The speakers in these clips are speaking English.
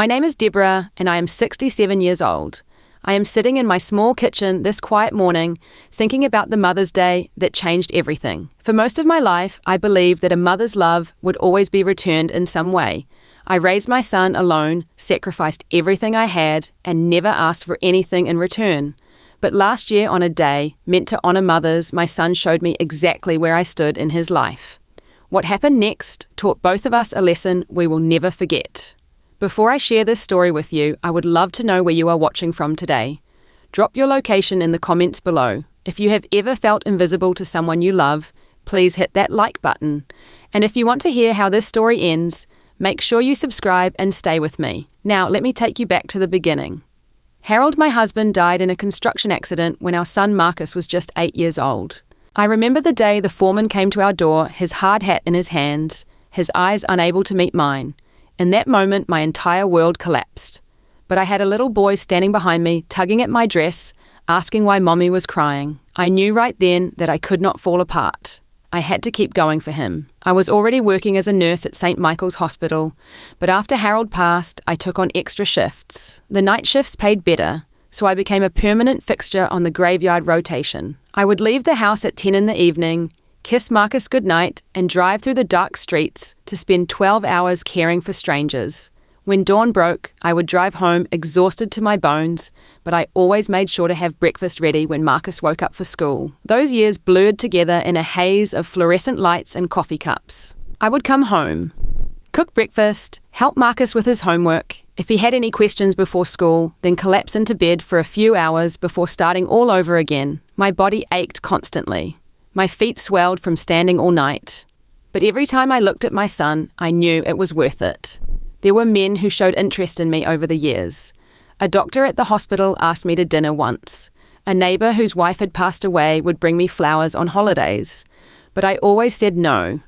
My name is Deborah, and I am 67 years old. I am sitting in my small kitchen this quiet morning, thinking about the Mother's Day that changed everything. For most of my life, I believed that a mother's love would always be returned in some way. I raised my son alone, sacrificed everything I had, and never asked for anything in return. But last year, on a day meant to honor mothers, my son showed me exactly where I stood in his life. What happened next taught both of us a lesson we will never forget. Before I share this story with you, I would love to know where you are watching from today. Drop your location in the comments below. If you have ever felt invisible to someone you love, please hit that like button. And if you want to hear how this story ends, make sure you subscribe and stay with me. Now, let me take you back to the beginning. Harold, my husband, died in a construction accident when our son Marcus was just 8 years old. I remember the day the foreman came to our door, his hard hat in his hands, his eyes unable to meet mine. In that moment, my entire world collapsed. But I had a little boy standing behind me, tugging at my dress, asking why Mommy was crying. I knew right then that I could not fall apart. I had to keep going for him. I was already working as a nurse at St. Michael's Hospital, but after Harold passed, I took on extra shifts. The night shifts paid better, so I became a permanent fixture on the graveyard rotation. I would leave the house at 10 in the evening, kiss Marcus goodnight, and drive through the dark streets to spend 12 hours caring for strangers. When dawn broke, I would drive home exhausted to my bones, but I always made sure to have breakfast ready when Marcus woke up for school. Those years blurred together in a haze of fluorescent lights and coffee cups. I would come home, cook breakfast, help Marcus with his homework. If he had any questions before school, then collapse into bed for a few hours before starting all over again. My body ached constantly. My feet swelled from standing all night. But every time I looked at my son, I knew it was worth it. There were men who showed interest in me over the years. A doctor at the hospital asked me to dinner once. A neighbor whose wife had passed away would bring me flowers on holidays. But I always said no.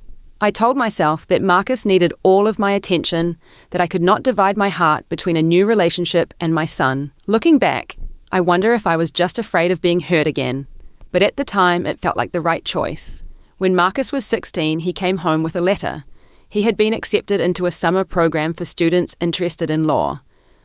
I told myself that Marcus needed all of my attention, that I could not divide my heart between a new relationship and my son. Looking back, I wonder if I was just afraid of being hurt again. But at the time, it felt like the right choice. When Marcus was 16, he came home with a letter. He had been accepted into a summer program for students interested in law.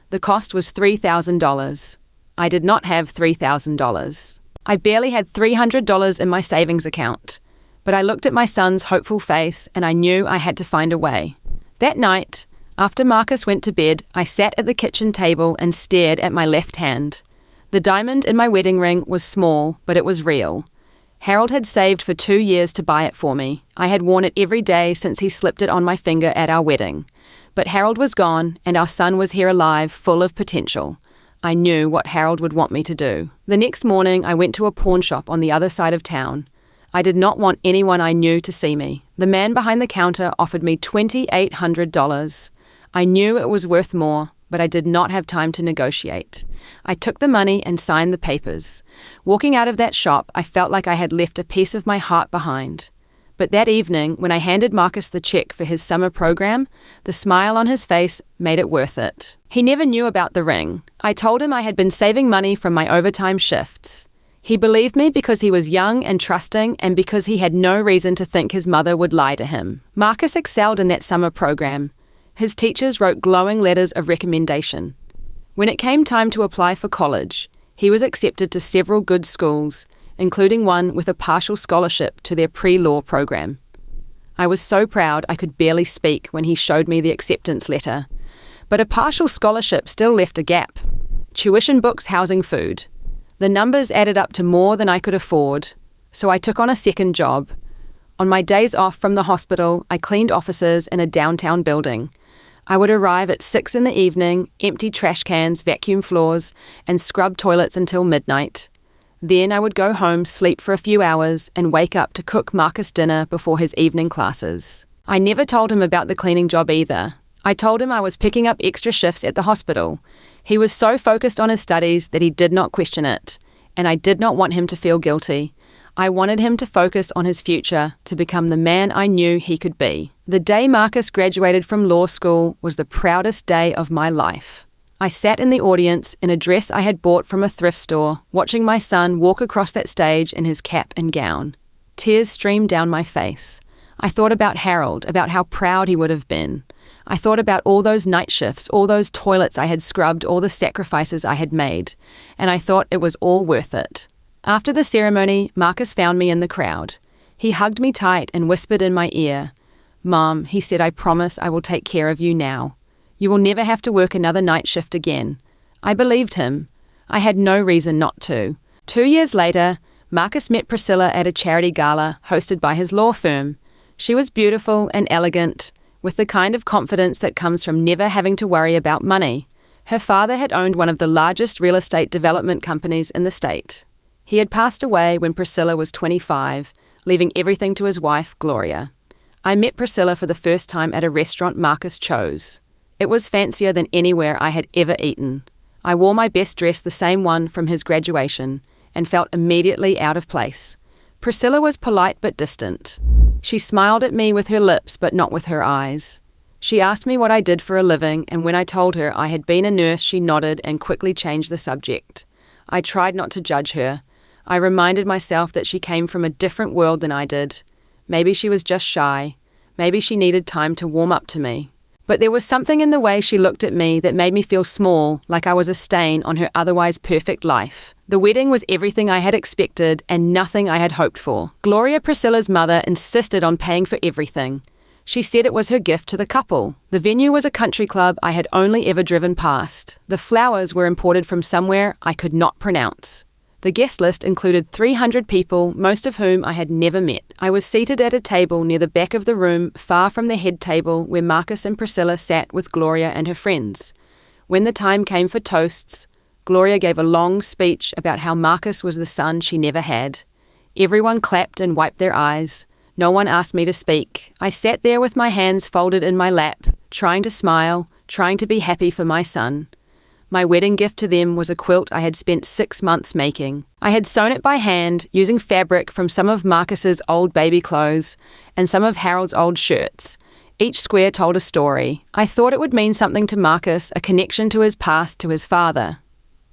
The cost was $3,000. I did not have $3,000. I barely had $300 in my savings account. But I looked at my son's hopeful face and I knew I had to find a way. That night, after Marcus went to bed, I sat at the kitchen table and stared at my left hand. The diamond in my wedding ring was small, but it was real. Harold had saved for 2 years to buy it for me. I had worn it every day since he slipped it on my finger at our wedding. But Harold was gone, and our son was here alive, full of potential. I knew what Harold would want me to do. The next morning, I went to a pawn shop on the other side of town. I did not want anyone I knew to see me. The man behind the counter offered me $2,800. I knew it was worth more, but I did not have time to negotiate. I took the money and signed the papers. Walking out of that shop, I felt like I had left a piece of my heart behind. But that evening, when I handed Marcus the check for his summer program, the smile on his face made it worth it. He never knew about the ring. I told him I had been saving money from my overtime shifts. He believed me because he was young and trusting and because he had no reason to think his mother would lie to him. Marcus excelled in that summer program. His teachers wrote glowing letters of recommendation. When it came time to apply for college, he was accepted to several good schools, including one with a partial scholarship to their pre-law program. I was so proud I could barely speak when he showed me the acceptance letter. But a partial scholarship still left a gap. Tuition, books, housing, food. The numbers added up to more than I could afford, so I took on a second job. On my days off from the hospital, I cleaned offices in a downtown building. I would arrive at 6 in the evening, empty trash cans, vacuum floors, and scrub toilets until midnight. Then I would go home, sleep for a few hours, and wake up to cook Marcus dinner before his evening classes. I never told him about the cleaning job either. I told him I was picking up extra shifts at the hospital. He was so focused on his studies that he did not question it, and I did not want him to feel guilty. I wanted him to focus on his future, to become the man I knew he could be. The day Marcus graduated from law school was the proudest day of my life. I sat in the audience in a dress I had bought from a thrift store, watching my son walk across that stage in his cap and gown. Tears streamed down my face. I thought about Harold, about how proud he would have been. I thought about all those night shifts, all those toilets I had scrubbed, all the sacrifices I had made, and I thought it was all worth it. After the ceremony, Marcus found me in the crowd. He hugged me tight and whispered in my ear, "Mom," he said, "I promise I will take care of you now. You will never have to work another night shift again." I believed him. I had no reason not to. 2 years later, Marcus met Priscilla at a charity gala hosted by his law firm. She was beautiful and elegant, with the kind of confidence that comes from never having to worry about money. Her father had owned one of the largest real estate development companies in the state. He had passed away when Priscilla was 25, leaving everything to his wife, Gloria. I met Priscilla for the first time at a restaurant Marcus chose. It was fancier than anywhere I had ever eaten. I wore my best dress, the same one from his graduation, and felt immediately out of place. Priscilla was polite but distant. She smiled at me with her lips but not with her eyes. She asked me what I did for a living, and when I told her I had been a nurse, she nodded and quickly changed the subject. I tried not to judge her. I reminded myself that she came from a different world than I did. Maybe she was just shy. Maybe she needed time to warm up to me. But there was something in the way she looked at me that made me feel small, like I was a stain on her otherwise perfect life. The wedding was everything I had expected and nothing I had hoped for. Gloria, Priscilla's mother, insisted on paying for everything. She said it was her gift to the couple. The venue was a country club I had only ever driven past. The flowers were imported from somewhere I could not pronounce. The guest list included 300 people, most of whom I had never met. I was seated at a table near the back of the room, far from the head table where Marcus and Priscilla sat with Gloria and her friends. When the time came for toasts, Gloria gave a long speech about how Marcus was the son she never had. Everyone clapped and wiped their eyes. No one asked me to speak. I sat there with my hands folded in my lap, trying to smile, trying to be happy for my son. My wedding gift to them was a quilt I had spent 6 months making. I had sewn it by hand, using fabric from some of Marcus's old baby clothes and some of Harold's old shirts. Each square told a story. I thought it would mean something to Marcus, a connection to his past, to his father.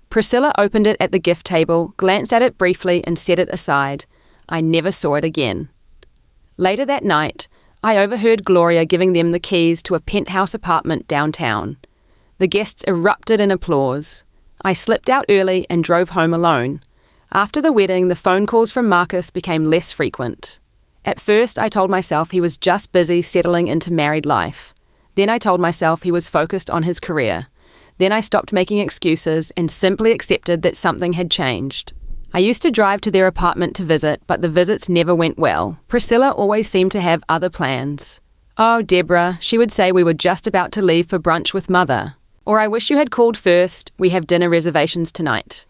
Priscilla opened it at the gift table, glanced at it briefly and set it aside. I never saw it again. Later that night, I overheard Gloria giving them the keys to a penthouse apartment downtown. The guests erupted in applause. I slipped out early and drove home alone. After the wedding, the phone calls from Marcus became less frequent. At first, I told myself he was just busy settling into married life. Then I told myself he was focused on his career. Then I stopped making excuses and simply accepted that something had changed. I used to drive to their apartment to visit, but the visits never went well. Priscilla always seemed to have other plans. "Oh, Deborah," she would say, "we were just about to leave for brunch with Mother." Or, "I wish you had called first, we have dinner reservations tonight."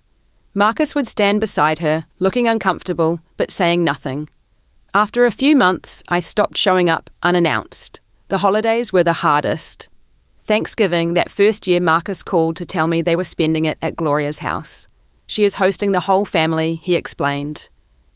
Marcus would stand beside her, looking uncomfortable, but saying nothing. After a few months, I stopped showing up unannounced. The holidays were the hardest. Thanksgiving, that first year, Marcus called to tell me they were spending it at Gloria's house. "She is hosting the whole family," he explained.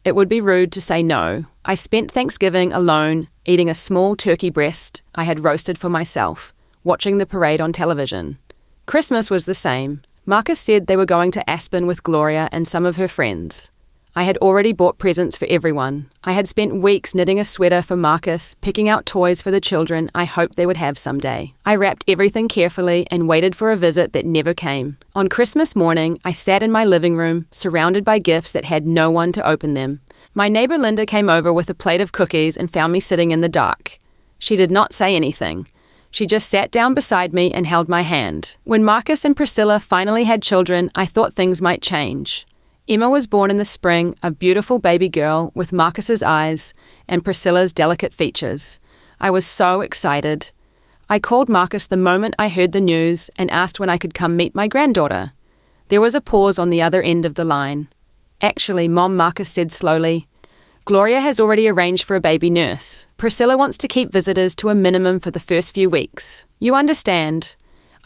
It would be rude to say no. I spent Thanksgiving alone, eating a small turkey breast I had roasted for myself, watching the parade on television. Christmas was the same. Marcus said they were going to Aspen with Gloria and some of her friends. I had already bought presents for everyone. I had spent weeks knitting a sweater for Marcus, picking out toys for the children I hoped they would have someday. I wrapped everything carefully and waited for a visit that never came. On Christmas morning, I sat in my living room, surrounded by gifts that had no one to open them. My neighbor Linda came over with a plate of cookies and found me sitting in the dark. She did not say anything. She just sat down beside me and held my hand. When Marcus and Priscilla finally had children, I thought things might change. Emma was born in the spring, a beautiful baby girl with Marcus's eyes and Priscilla's delicate features. I was so excited. I called Marcus the moment I heard the news and asked when I could come meet my granddaughter. There was a pause on the other end of the line. "Actually, Mom," Marcus said slowly, "Gloria has already arranged for a baby nurse. Priscilla wants to keep visitors to a minimum for the first few weeks. You understand?"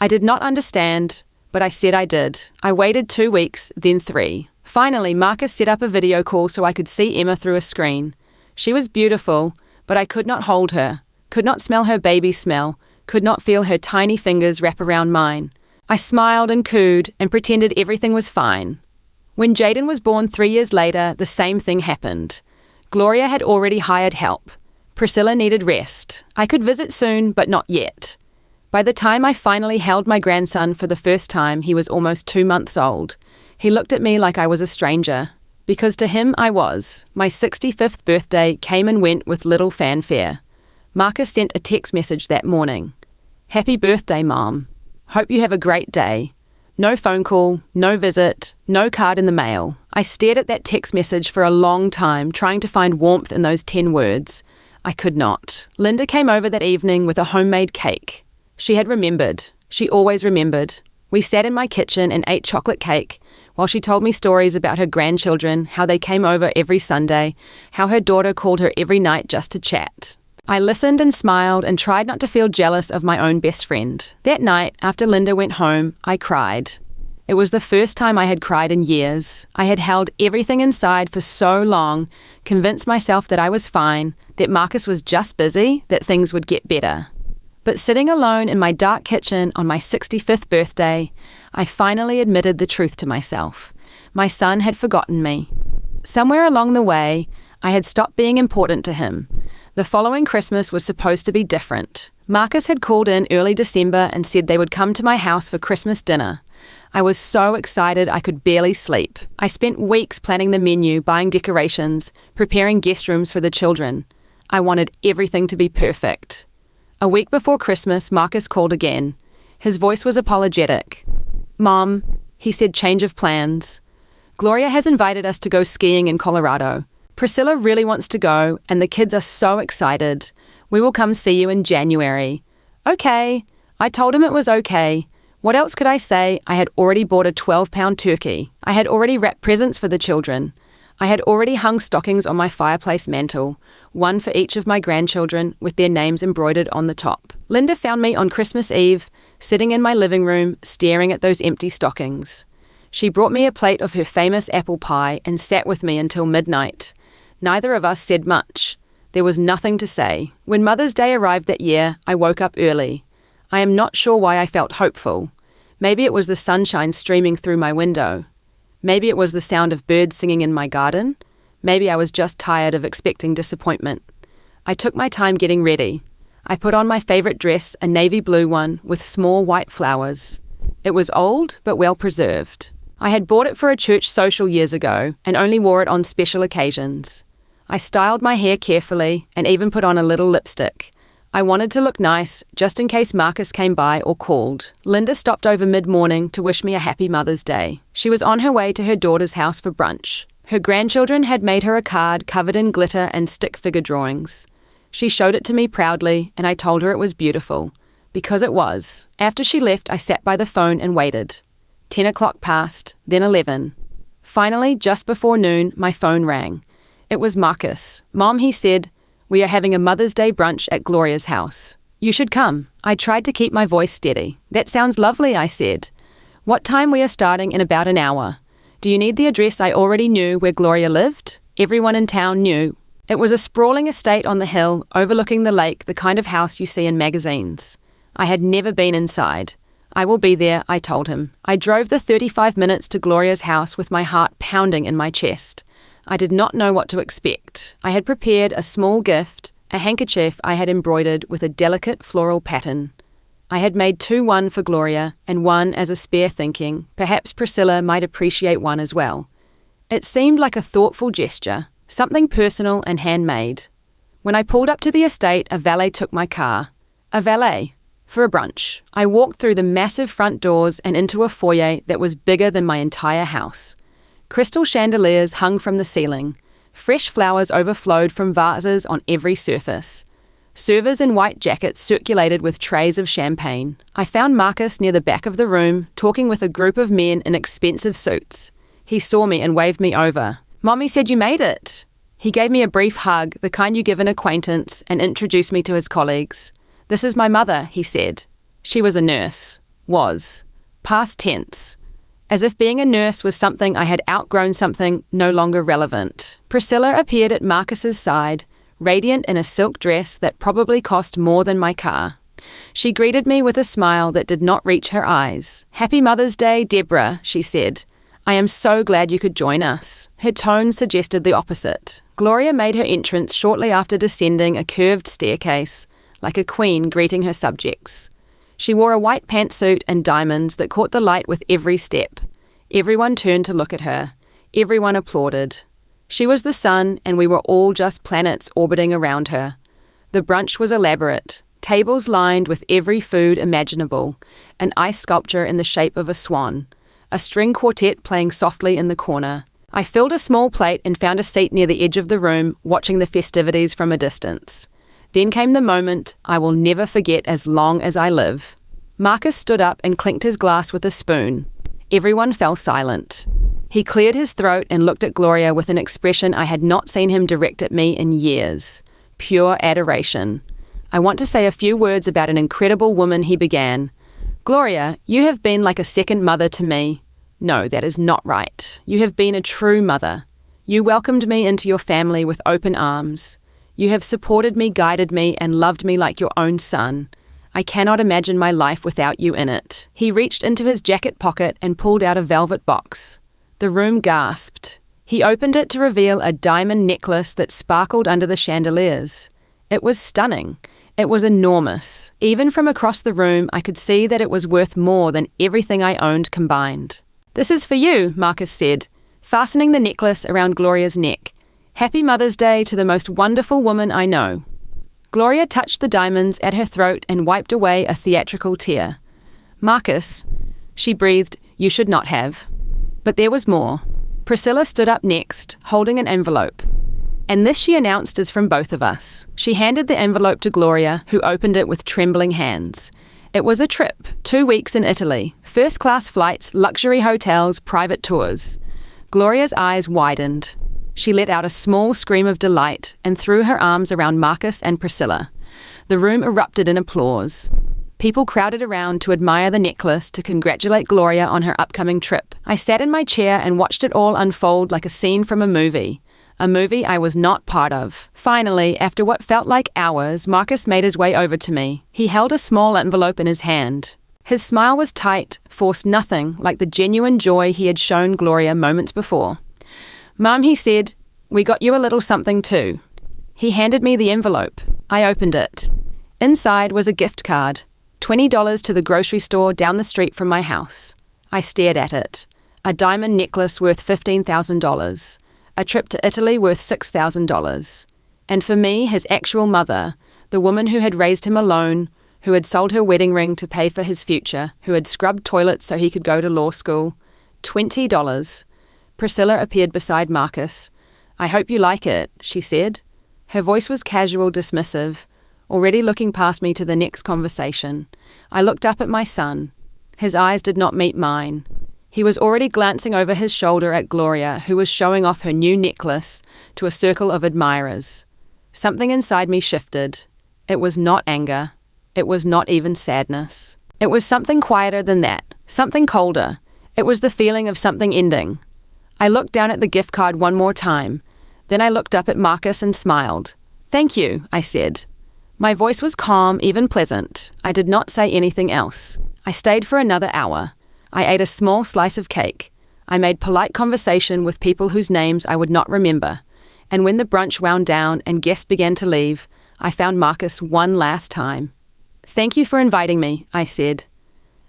I did not understand, but I said I did. I waited 2 weeks, then 3. Finally, Marcus set up a video call so I could see Emma through a screen. She was beautiful, but I could not hold her, could not smell her baby smell, could not feel her tiny fingers wrap around mine. I smiled and cooed and pretended everything was fine. When Jaden was born 3 years later, the same thing happened. Gloria had already hired help. Priscilla needed rest. I could visit soon, but not yet. By the time I finally held my grandson for the first time, he was almost 2 months old. He looked at me like I was a stranger, because to him I was. My 65th birthday came and went with little fanfare. Marcus sent a text message that morning. "Happy birthday, Mom. Hope you have a great day." No phone call, no visit, no card in the mail. I stared at that text message for a long time, trying to find warmth in those 10 words. I could not. Linda came over that evening with a homemade cake. She had remembered. She always remembered. We sat in my kitchen and ate chocolate cake while she told me stories about her grandchildren, how they came over every Sunday, how her daughter called her every night just to chat. I listened and smiled and tried not to feel jealous of my own best friend. That night, after Linda went home, I cried. It was the first time I had cried in years. I had held everything inside for so long, convinced myself that I was fine, that Marcus was just busy, that things would get better. But sitting alone in my dark kitchen on my 65th birthday, I finally admitted the truth to myself. My son had forgotten me. Somewhere along the way, I had stopped being important to him. The following Christmas was supposed to be different. Marcus had called in early December and said they would come to my house for Christmas dinner. I was so excited I could barely sleep. I spent weeks planning the menu, buying decorations, preparing guest rooms for the children. I wanted everything to be perfect. A week before Christmas, Marcus called again. His voice was apologetic. "Mom," he said, "change of plans. Gloria has invited us to go skiing in Colorado. Priscilla really wants to go, and the kids are so excited. We will come see you in January." Okay. I told him it was okay. What else could I say? I had already bought a 12-pound turkey. I had already wrapped presents for the children. I had already hung stockings on my fireplace mantel, one for each of my grandchildren with their names embroidered on the top. Linda found me on Christmas Eve, sitting in my living room, staring at those empty stockings. She brought me a plate of her famous apple pie and sat with me until midnight. Neither of us said much. There was nothing to say. When Mother's Day arrived that year, I woke up early. I am not sure why I felt hopeful. Maybe it was the sunshine streaming through my window. Maybe it was the sound of birds singing in my garden. Maybe I was just tired of expecting disappointment. I took my time getting ready. I put on my favorite dress, a navy blue one with small white flowers. It was old, but well preserved. I had bought it for a church social years ago and only wore it on special occasions. I styled my hair carefully and even put on a little lipstick. I wanted to look nice, just in case Marcus came by or called. Linda stopped over mid-morning to wish me a happy Mother's Day. She was on her way to her daughter's house for brunch. Her grandchildren had made her a card covered in glitter and stick figure drawings. She showed it to me proudly, and I told her it was beautiful. Because it was. After she left, I sat by the phone and waited. 10 o'clock passed, then 11. Finally, just before noon, my phone rang. It was Marcus. "Mom," he said, "we are having a Mother's Day brunch at Gloria's house. You should come." I tried to keep my voice steady. "That sounds lovely," I said. "What time? We are starting in about an hour. Do you need the address?" I already knew where Gloria lived. Everyone in town knew. It was a sprawling estate on the hill, overlooking the lake, the kind of house you see in magazines. I had never been inside. "I will be there," I told him. I drove the 35 minutes to Gloria's house with my heart pounding in my chest. I did not know what to expect. I had prepared a small gift, a handkerchief I had embroidered with a delicate floral pattern. I had made 2, one for Gloria and one as a spare, thinking perhaps Priscilla might appreciate one as well. It seemed like a thoughtful gesture, something personal and handmade. When I pulled up to the estate, a valet took my car. A valet. For a brunch. I walked through the massive front doors and into a foyer that was bigger than my entire house. Crystal chandeliers hung from the ceiling. Fresh flowers overflowed from vases on every surface. Servers in white jackets circulated with trays of champagne. I found Marcus near the back of the room, talking with a group of men in expensive suits. He saw me and waved me over. "Mommy said you made it." He gave me a brief hug, the kind you give an acquaintance, and introduced me to his colleagues. "This is my mother," he said. She was a nurse. Was. Past tense. As if being a nurse was something I had outgrown, something no longer relevant. Priscilla appeared at Marcus's side, radiant in a silk dress that probably cost more than my car. She greeted me with a smile that did not reach her eyes. "Happy Mother's Day, Deborah," she said. "I am so glad you could join us." Her tone suggested the opposite. Gloria made her entrance shortly after descending a curved staircase, like a queen greeting her subjects. She wore a white pantsuit and diamonds that caught the light with every step. Everyone turned to look at her. Everyone applauded. She was the sun, and we were all just planets orbiting around her. The brunch was elaborate. Tables lined with every food imaginable, an ice sculpture in the shape of a swan, a string quartet playing softly in the corner. I filled a small plate and found a seat near the edge of the room, watching the festivities from a distance. Then came the moment I will never forget as long as I live. Marcus stood up and clinked his glass with a spoon. Everyone fell silent. He cleared his throat and looked at Gloria with an expression I had not seen him direct at me in years. Pure adoration. I want to say a few words about an incredible woman, he began. Gloria, you have been like a second mother to me. No, that is not right. You have been a true mother. You welcomed me into your family with open arms. You have supported me, guided me, and loved me like your own son. I cannot imagine my life without you in it. He reached into his jacket pocket and pulled out a velvet box. The room gasped. He opened it to reveal a diamond necklace that sparkled under the chandeliers. It was stunning. It was enormous. Even from across the room, I could see that it was worth more than everything I owned combined. This is for you, Marcus said, fastening the necklace around Gloria's neck. Happy Mother's Day to the most wonderful woman I know. Gloria touched the diamonds at her throat and wiped away a theatrical tear. Marcus, she breathed, you should not have. But there was more. Priscilla stood up next, holding an envelope. And this, she announced, is from both of us. She handed the envelope to Gloria, who opened it with trembling hands. It was a trip, 2 weeks in Italy, first-class flights, luxury hotels, private tours. Gloria's eyes widened. She let out a small scream of delight and threw her arms around Marcus and Priscilla. The room erupted in applause. People crowded around to admire the necklace, to congratulate Gloria on her upcoming trip. I sat in my chair and watched it all unfold like a scene from a movie I was not part of. Finally, after what felt like hours, Marcus made his way over to me. He held a small envelope in his hand. His smile was tight, forced nothing, like the genuine joy he had shown Gloria moments before. Mum, he said, we got you a little something too. He handed me the envelope. I opened it. Inside was a gift card, $20 to the grocery store down the street from my house. I stared at it. A diamond necklace worth $15,000. A trip to Italy worth $6,000. And for me, his actual mother, the woman who had raised him alone, who had sold her wedding ring to pay for his future, who had scrubbed toilets so he could go to law school, $20. Priscilla appeared beside Marcus. I hope you like it, she said. Her voice was casual, dismissive, already looking past me to the next conversation. I looked up at my son. His eyes did not meet mine. He was already glancing over his shoulder at Gloria, who was showing off her new necklace to a circle of admirers. Something inside me shifted. It was not anger. It was not even sadness. It was something quieter than that, something colder. It was the feeling of something ending. I looked down at the gift card one more time. Then I looked up at Marcus and smiled. Thank you, I said. My voice was calm, even pleasant. I did not say anything else. I stayed for another hour. I ate a small slice of cake. I made polite conversation with people whose names I would not remember. And when the brunch wound down and guests began to leave, I found Marcus one last time. Thank you for inviting me, I said.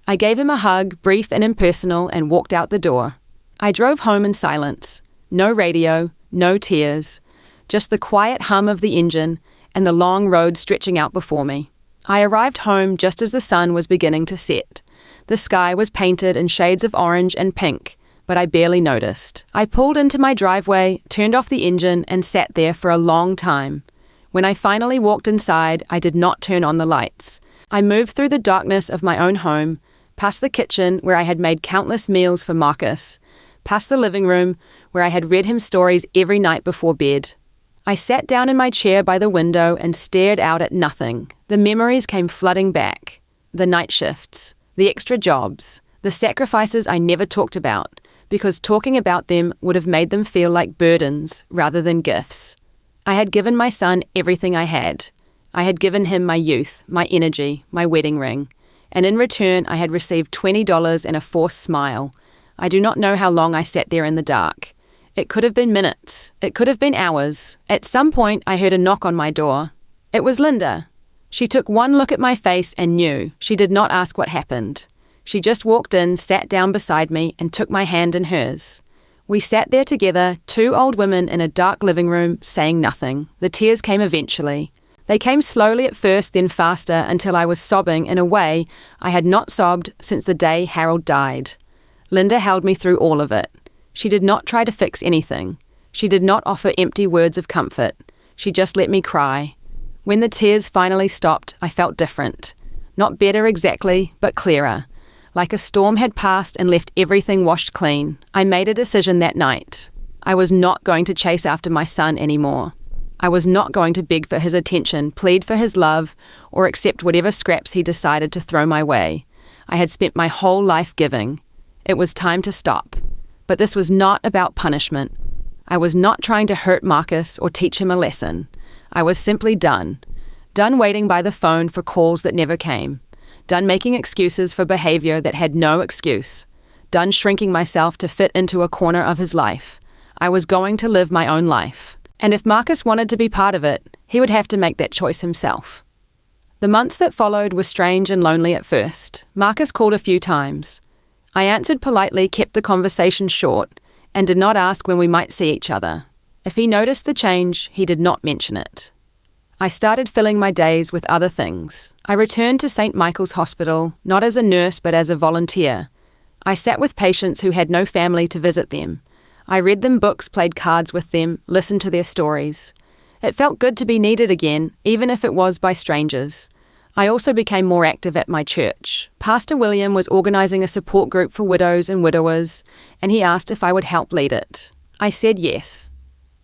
I gave him a hug, brief and impersonal, and walked out the door. I drove home in silence. No radio, no tears. Just the quiet hum of the engine and the long road stretching out before me. I arrived home just as the sun was beginning to set. The sky was painted in shades of orange and pink, but I barely noticed. I pulled into my driveway, turned off the engine, and sat there for a long time. When I finally walked inside, I did not turn on the lights. I moved through the darkness of my own home, past the kitchen where I had made countless meals for Marcus, past the living room where I had read him stories every night before bed. I sat down in my chair by the window and stared out at nothing. The memories came flooding back. The night shifts. The extra jobs, the sacrifices I never talked about, because talking about them would have made them feel like burdens rather than gifts. I had given my son everything I had. I had given him my youth, my energy, my wedding ring, and in return I had received $20 and a forced smile. I do not know how long I sat there in the dark. It could have been minutes. It could have been hours. At some point I heard a knock on my door. It was Linda. She took one look at my face and knew. She did not ask what happened. She just walked in, sat down beside me, and took my hand in hers. We sat there together, two old women in a dark living room, saying nothing. The tears came eventually. They came slowly at first, then faster, until I was sobbing in a way I had not sobbed since the day Harold died. Linda held me through all of it. She did not try to fix anything. She did not offer empty words of comfort. She just let me cry. When the tears finally stopped, I felt different. Not better exactly, but clearer. Like a storm had passed and left everything washed clean. I made a decision that night. I was not going to chase after my son anymore. I was not going to beg for his attention, plead for his love, or accept whatever scraps he decided to throw my way. I had spent my whole life giving. It was time to stop. But this was not about punishment. I was not trying to hurt Marcus or teach him a lesson. I was simply done. Done waiting by the phone for calls that never came. Done making excuses for behavior that had no excuse. Done shrinking myself to fit into a corner of his life. I was going to live my own life. And if Marcus wanted to be part of it, he would have to make that choice himself. The months that followed were strange and lonely at first. Marcus called a few times. I answered politely, kept the conversation short, and did not ask when we might see each other. If he noticed the change, he did not mention it. I started filling my days with other things. I returned to St. Michael's Hospital, not as a nurse but as a volunteer. I sat with patients who had no family to visit them. I read them books, played cards with them, listened to their stories. It felt good to be needed again, even if it was by strangers. I also became more active at my church. Pastor William was organising a support group for widows and widowers, and he asked if I would help lead it. I said yes.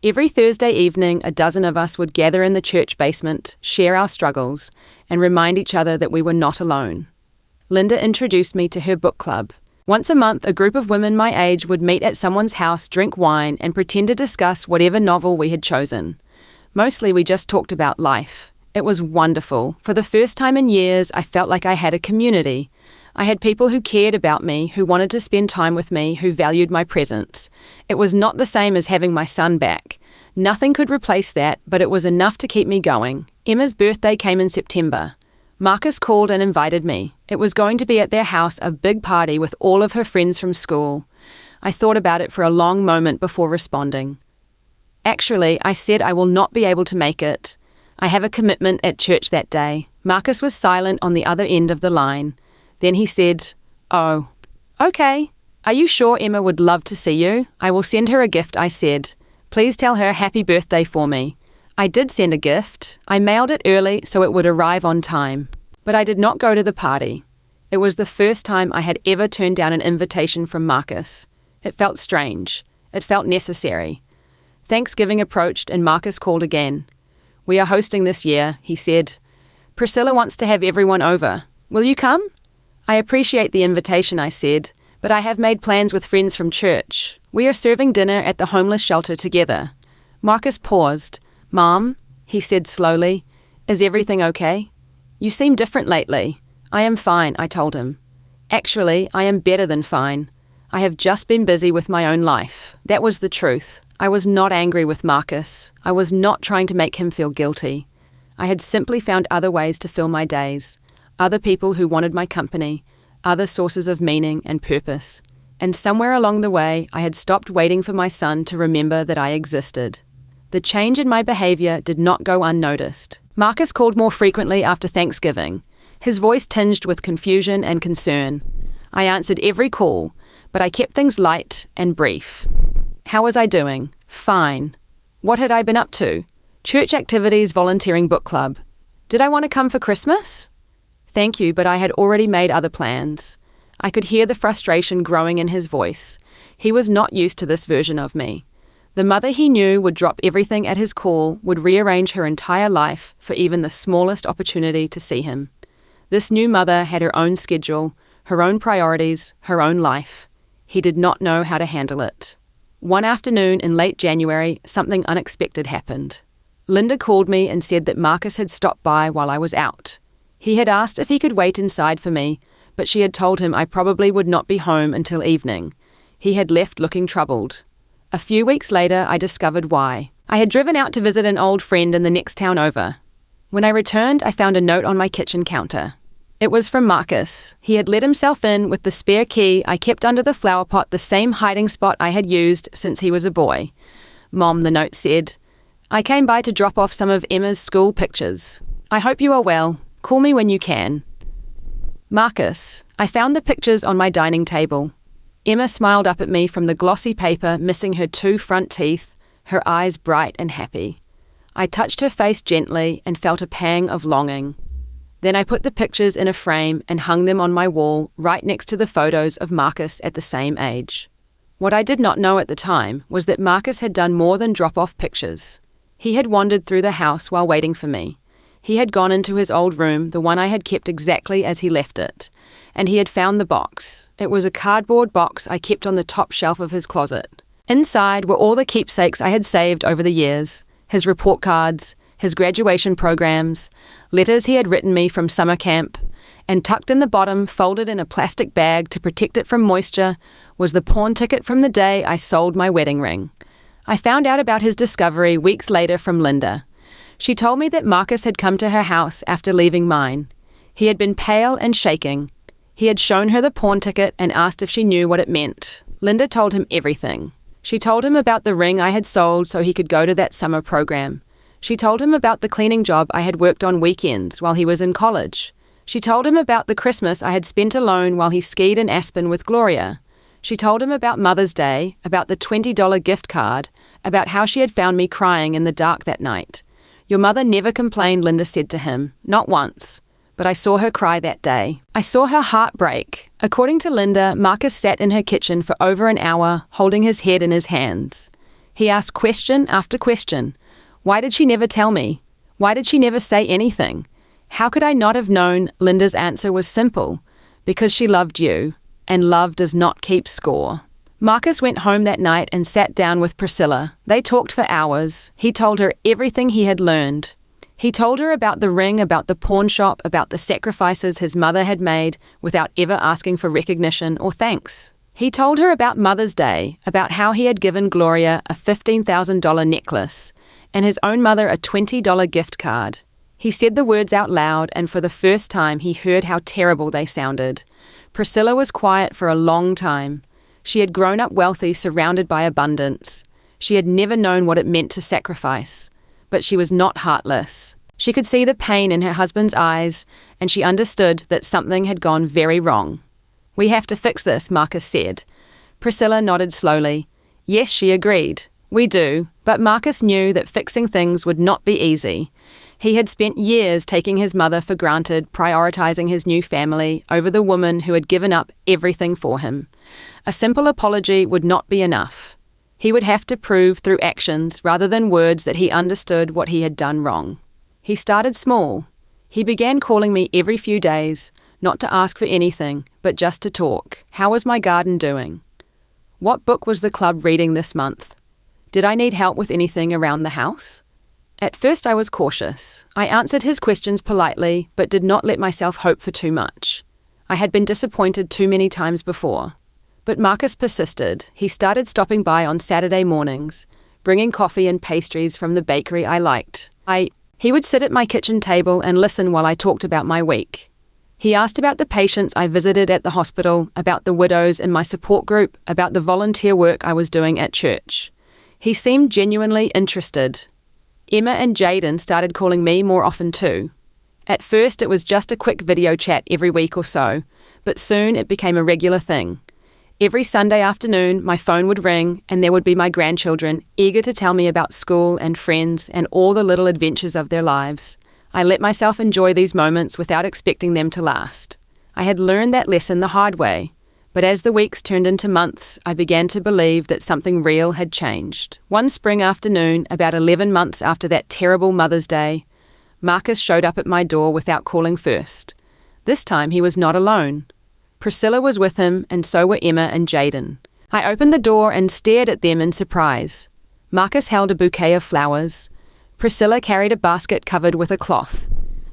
Every Thursday evening, a dozen of us would gather in the church basement, share our struggles, and remind each other that we were not alone. Linda introduced me to her book club. Once a month, a group of women my age would meet at someone's house, drink wine, and pretend to discuss whatever novel we had chosen. Mostly we just talked about life. It was wonderful. For the first time in years, I felt like I had a community. I had people who cared about me, who wanted to spend time with me, who valued my presence. It was not the same as having my son back. Nothing could replace that, but it was enough to keep me going. Emma's birthday came in September. Marcus called and invited me. It was going to be at their house, a big party with all of her friends from school. I thought about it for a long moment before responding. Actually, I said I will not be able to make it. I have a commitment at church that day. Marcus was silent on the other end of the line. Then he said, "Oh, okay. Are you sure Emma would love to see you? I will send her a gift," I said. "Please tell her happy birthday for me." I did send a gift. I mailed it early so it would arrive on time. But I did not go to the party. It was the first time I had ever turned down an invitation from Marcus. It felt strange. It felt necessary. Thanksgiving approached and Marcus called again. "We are hosting this year," he said. "Priscilla wants to have everyone over. Will you come?" "I appreciate the invitation," I said, "but I have made plans with friends from church. We are serving dinner at the homeless shelter together." Marcus paused. "Mom," he said slowly, "is everything okay? You seem different lately." "I am fine," I told him. "Actually, I am better than fine. I have just been busy with my own life." That was the truth. I was not angry with Marcus. I was not trying to make him feel guilty. I had simply found other ways to fill my days. Other people who wanted my company, other sources of meaning and purpose. And somewhere along the way, I had stopped waiting for my son to remember that I existed. The change in my behavior did not go unnoticed. Marcus called more frequently after Thanksgiving, his voice tinged with confusion and concern. I answered every call, but I kept things light and brief. How was I doing? Fine. What had I been up to? Church activities, volunteering, book club. Did I want to come for Christmas? Thank you, but I had already made other plans. I could hear the frustration growing in his voice. He was not used to this version of me. The mother he knew would drop everything at his call, would rearrange her entire life for even the smallest opportunity to see him. This new mother had her own schedule, her own priorities, her own life. He did not know how to handle it. One afternoon in late January, something unexpected happened. Linda called me and said that Marcus had stopped by while I was out. He had asked if he could wait inside for me, but she had told him I probably would not be home until evening. He had left looking troubled. A few weeks later, I discovered why. I had driven out to visit an old friend in the next town over. When I returned, I found a note on my kitchen counter. It was from Marcus. He had let himself in with the spare key I kept under the flower pot, the same hiding spot I had used since he was a boy. "Mom," the note said, "I came by to drop off some of Emma's school pictures. I hope you are well. Call me when you can. Marcus." I found the pictures on my dining table. Emma smiled up at me from the glossy paper, missing her 2 front teeth, her eyes bright and happy. I touched her face gently and felt a pang of longing. Then I put the pictures in a frame and hung them on my wall right next to the photos of Marcus at the same age. What I did not know at the time was that Marcus had done more than drop off pictures. He had wandered through the house while waiting for me. He had gone into his old room, the one I had kept exactly as he left it, and he had found the box. It was a cardboard box I kept on the top shelf of his closet. Inside were all the keepsakes I had saved over the years, his report cards, his graduation programs, letters he had written me from summer camp, and tucked in the bottom, folded in a plastic bag to protect it from moisture, was the pawn ticket from the day I sold my wedding ring. I found out about his discovery weeks later from Linda. She told me that Marcus had come to her house after leaving mine. He had been pale and shaking. He had shown her the pawn ticket and asked if she knew what it meant. Linda told him everything. She told him about the ring I had sold so he could go to that summer program. She told him about the cleaning job I had worked on weekends while he was in college. She told him about the Christmas I had spent alone while he skied in Aspen with Gloria. She told him about Mother's Day, about the $20 gift card, about how she had found me crying in the dark that night. "Your mother never complained," Linda said to him, "not once. But I saw her cry that day. I saw her heart break." According to Linda, Marcus sat in her kitchen for over an hour, holding his head in his hands. He asked question after question. Why did she never tell me? Why did she never say anything? How could I not have known? Linda's answer was simple. Because she loved you, and love does not keep score. Marcus went home that night and sat down with Priscilla. They talked for hours. He told her everything he had learned. He told her about the ring, about the pawn shop, about the sacrifices his mother had made without ever asking for recognition or thanks. He told her about Mother's Day, about how he had given Gloria a $15,000 necklace and his own mother a $20 gift card. He said the words out loud, and for the first time he heard how terrible they sounded. Priscilla was quiet for a long time. She had grown up wealthy, surrounded by abundance. She had never known what it meant to sacrifice. But she was not heartless. She could see the pain in her husband's eyes, and she understood that something had gone very wrong. "We have to fix this," Marcus said. Priscilla nodded slowly. Yes, she agreed. "We do," but Marcus knew that fixing things would not be easy. He had spent years taking his mother for granted, prioritizing his new family over the woman who had given up everything for him. A simple apology would not be enough. He would have to prove through actions rather than words that he understood what he had done wrong. He started small. He began calling me every few days, not to ask for anything, but just to talk. How was my garden doing? What book was the club reading this month? Did I need help with anything around the house? At first I was cautious. I answered his questions politely, but did not let myself hope for too much. I had been disappointed too many times before. But Marcus persisted. He started stopping by on Saturday mornings, bringing coffee and pastries from the bakery I liked. He would sit at my kitchen table and listen while I talked about my week. He asked about the patients I visited at the hospital, about the widows in my support group, about the volunteer work I was doing at church. He seemed genuinely interested. Emma and Jaden started calling me more often too. At first it was just a quick video chat every week or so, but soon it became a regular thing. Every Sunday afternoon, my phone would ring and there would be my grandchildren, eager to tell me about school and friends and all the little adventures of their lives. I let myself enjoy these moments without expecting them to last. I had learned that lesson the hard way, but as the weeks turned into months, I began to believe that something real had changed. One spring afternoon, about 11 months after that terrible Mother's Day, Marcus showed up at my door without calling first. This time he was not alone. Priscilla was with him, and so were Emma and Jaden. I opened the door and stared at them in surprise. Marcus held a bouquet of flowers. Priscilla carried a basket covered with a cloth.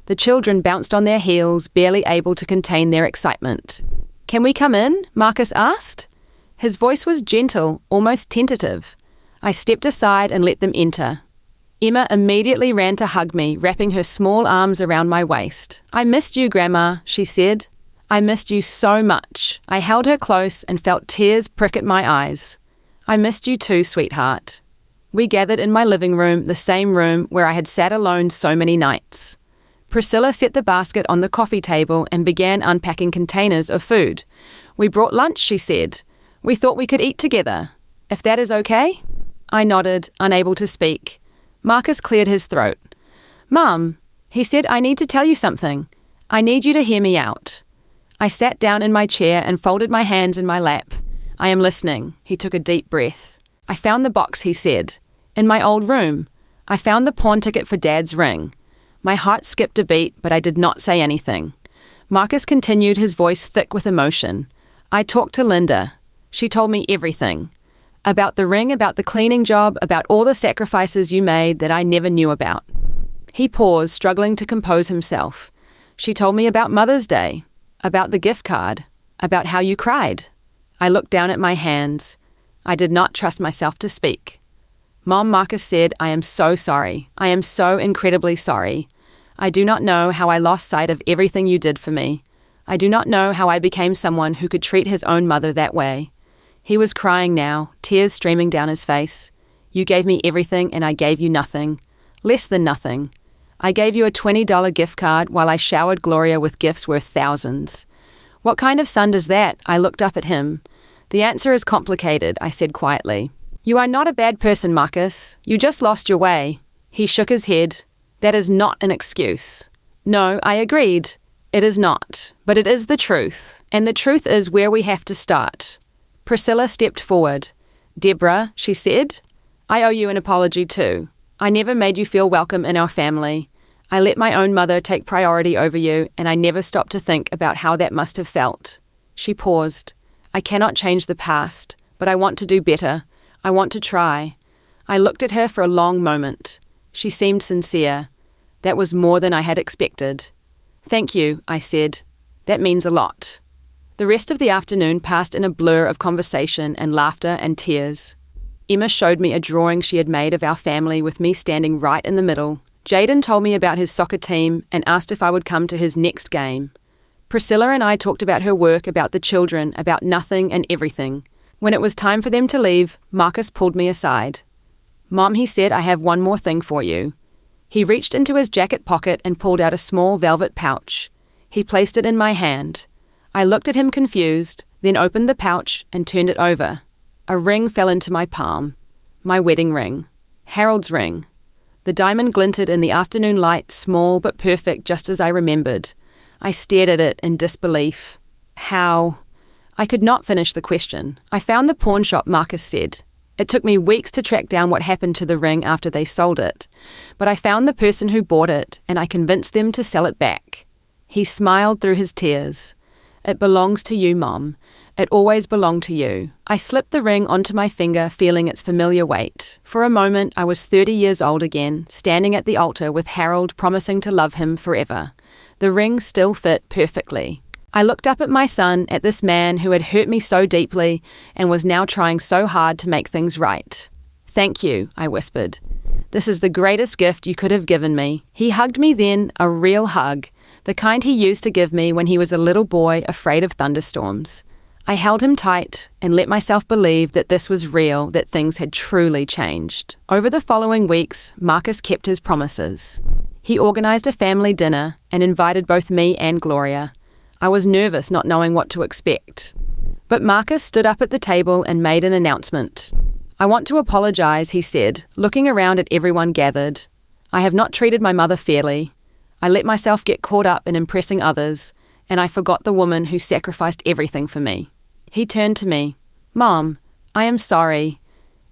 The children bounced on their heels, barely able to contain their excitement. "Can we come in?" Marcus asked. His voice was gentle, almost tentative. I stepped aside and let them enter. Emma immediately ran to hug me, wrapping her small arms around my waist. "I missed you, Grandma," she said. "I missed you so much." I held her close and felt tears prick at my eyes. "I missed you too, sweetheart." We gathered in my living room, the same room where I had sat alone so many nights. Priscilla set the basket on the coffee table and began unpacking containers of food. "We brought lunch," she said. "We thought we could eat together. If that is okay?" I nodded, unable to speak. Marcus cleared his throat. "Mum," he said, "I need to tell you something. I need you to hear me out." I sat down in my chair and folded my hands in my lap. "I am listening." He took a deep breath. "I found the box," he said. "In my old room. I found the pawn ticket for Dad's ring." My heart skipped a beat, but I did not say anything. Marcus continued, his voice thick with emotion. "I talked to Linda. She told me everything. About the ring, about the cleaning job, about all the sacrifices you made that I never knew about." He paused, struggling to compose himself. "She told me about Mother's Day, about the gift card, about how you cried." I looked down at my hands. I did not trust myself to speak. "Mom," Marcus said, "I am so sorry. I am so incredibly sorry. I do not know how I lost sight of everything you did for me. I do not know how I became someone who could treat his own mother that way." He was crying now, tears streaming down his face. "You gave me everything and I gave you nothing. Less than nothing. I gave you a $20 gift card while I showered Gloria with gifts worth thousands. What kind of son does that?" I looked up at him. "The answer is complicated," I said quietly. "You are not a bad person, Marcus. You just lost your way." He shook his head. "That is not an excuse." "No," I agreed. "It is not. But it is the truth. And the truth is where we have to start." Priscilla stepped forward. "Deborah," she said, "I owe you an apology too. I never made you feel welcome in our family. I let my own mother take priority over you, and I never stopped to think about how that must have felt." She paused. "I cannot change the past, but I want to do better. I want to try." I looked at her for a long moment. She seemed sincere. That was more than I had expected. "Thank you," I said. "That means a lot." The rest of the afternoon passed in a blur of conversation and laughter and tears. Emma showed me a drawing she had made of our family with me standing right in the middle. Jaden told me about his soccer team and asked if I would come to his next game. Priscilla and I talked about her work, about the children, about nothing and everything. When it was time for them to leave, Marcus pulled me aside. "Mom," he said, "I have one more thing for you." He reached into his jacket pocket and pulled out a small velvet pouch. He placed it in my hand. I looked at him confused, then opened the pouch and turned it over. A ring fell into my palm. My wedding ring. Harold's ring. The diamond glinted in the afternoon light, small but perfect, just as I remembered. I stared at it in disbelief. "How?" I could not finish the question. "I found the pawn shop," Marcus said. "It took me weeks to track down what happened to the ring after they sold it. But I found the person who bought it, and I convinced them to sell it back." He smiled through his tears. "It belongs to you, Mom. It always belonged to you." I slipped the ring onto my finger, feeling its familiar weight. For a moment, I was 30 years old again, standing at the altar with Harold promising to love him forever. The ring still fit perfectly. I looked up at my son, at this man who had hurt me so deeply and was now trying so hard to make things right. "Thank you," I whispered. "This is the greatest gift you could have given me." He hugged me then, a real hug, the kind he used to give me when he was a little boy afraid of thunderstorms. I held him tight and let myself believe that this was real, that things had truly changed. Over the following weeks, Marcus kept his promises. He organized a family dinner and invited both me and Gloria. I was nervous, not knowing what to expect. But Marcus stood up at the table and made an announcement. "I want to apologize," he said, looking around at everyone gathered. "I have not treated my mother fairly. I let myself get caught up in impressing others, and I forgot the woman who sacrificed everything for me." He turned to me. "Mom, I am sorry.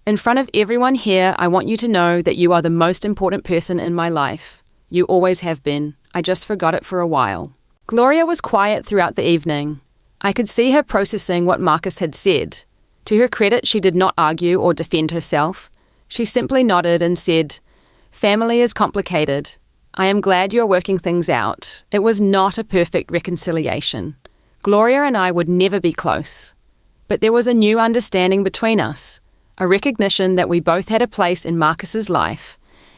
In front of everyone here, I want you to know that you are the most important person in my life. You always have been. I just forgot it for a while." Gloria was quiet throughout the evening. I could see her processing what Marcus had said. To her credit, she did not argue or defend herself. She simply nodded and said, "Family is complicated. I am glad you are working things out. It was not a perfect reconciliation. Gloria and I would never be close. But there was a new understanding between us, a recognition that we both had a place in Marcus's life,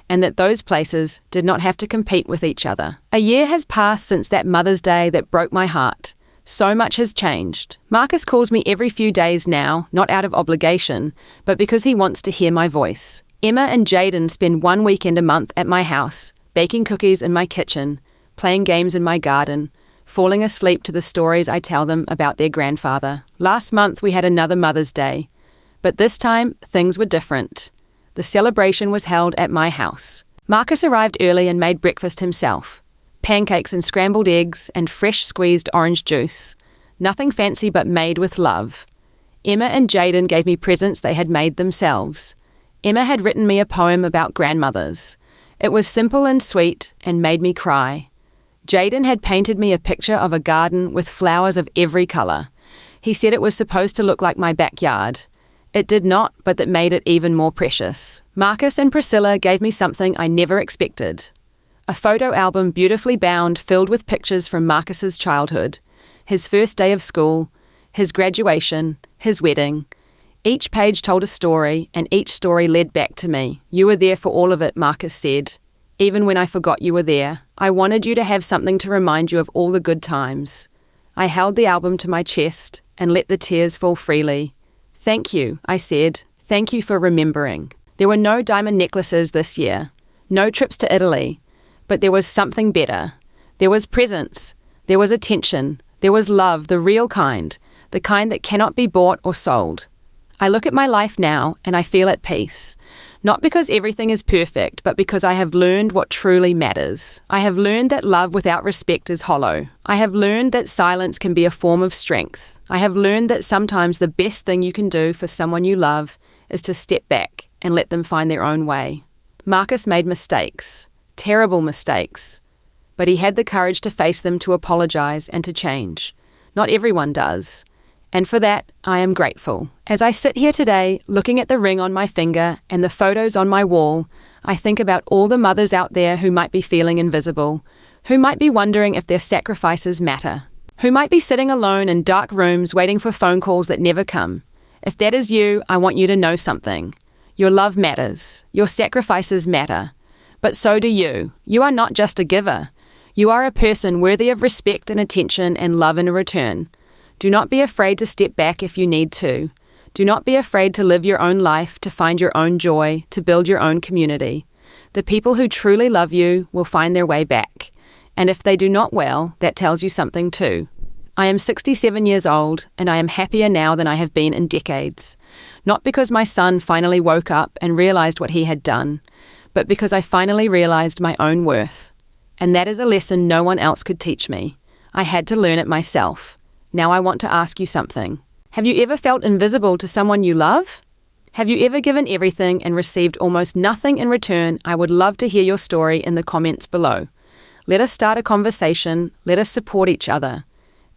and that those places did not have to compete with each other. A year has passed since that Mother's Day that broke my heart. So much has changed. Marcus calls me every few days now, not out of obligation, but because he wants to hear my voice. Emma and Jaden spend one weekend a month at my house, baking cookies in my kitchen, playing games in my garden, falling asleep to the stories I tell them about their grandfather. Last month we had another Mother's Day, but this time things were different. The celebration was held at my house. Marcus arrived early and made breakfast himself. Pancakes and scrambled eggs and fresh squeezed orange juice. Nothing fancy but made with love. Emma and Jaden gave me presents they had made themselves. Emma had written me a poem about grandmothers. It was simple and sweet and made me cry. Jaden had painted me a picture of a garden with flowers of every colour. He said it was supposed to look like my backyard. It did not, but that made it even more precious. Marcus and Priscilla gave me something I never expected. A photo album beautifully bound filled with pictures from Marcus's childhood, his first day of school, his graduation, his wedding. Each page told a story, and each story led back to me. You were there for all of it, Marcus said. Even when I forgot you were there, I wanted you to have something to remind you of all the good times. I held the album to my chest and let the tears fall freely. Thank you, I said. Thank you for remembering. There were no diamond necklaces this year, no trips to Italy, but there was something better. There was presence, there was attention, there was love, the real kind, the kind that cannot be bought or sold. I look at my life now and I feel at peace. Not because everything is perfect, but because I have learned what truly matters. I have learned that love without respect is hollow. I have learned that silence can be a form of strength. I have learned that sometimes the best thing you can do for someone you love is to step back and let them find their own way. Marcus made mistakes, terrible mistakes, but he had the courage to face them, to apologize and to change. Not everyone does. And for that, I am grateful. As I sit here today, looking at the ring on my finger and the photos on my wall, I think about all the mothers out there who might be feeling invisible, who might be wondering if their sacrifices matter, who might be sitting alone in dark rooms waiting for phone calls that never come. If that is you, I want you to know something. Your love matters. Your sacrifices matter. But so do you. You are not just a giver. You are a person worthy of respect and attention and love in return. Do not be afraid to step back if you need to. Do not be afraid to live your own life, to find your own joy, to build your own community. The people who truly love you will find their way back. And if they do not, well, that tells you something too. I am 67 years old, and I am happier now than I have been in decades. Not because my son finally woke up and realized what he had done, but because I finally realized my own worth. And that is a lesson no one else could teach me. I had to learn it myself. Now I want to ask you something. Have you ever felt invisible to someone you love? Have you ever given everything and received almost nothing in return? I would love to hear your story in the comments below. Let us start a conversation. Let us support each other.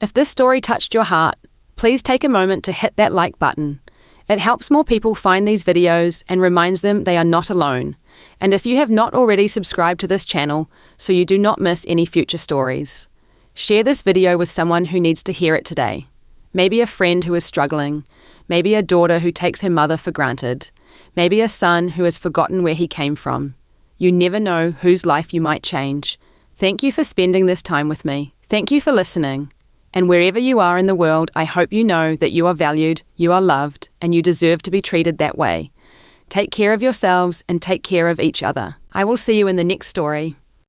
If this story touched your heart, please take a moment to hit that like button. It helps more people find these videos and reminds them they are not alone. And if you have not already subscribed to this channel, so you do not miss any future stories. Share this video with someone who needs to hear it today. Maybe a friend who is struggling. Maybe a daughter who takes her mother for granted. Maybe a son who has forgotten where he came from. You never know whose life you might change. Thank you for spending this time with me. Thank you for listening. And wherever you are in the world, I hope you know that you are valued, you are loved, and you deserve to be treated that way. Take care of yourselves and take care of each other. I will see you in the next story.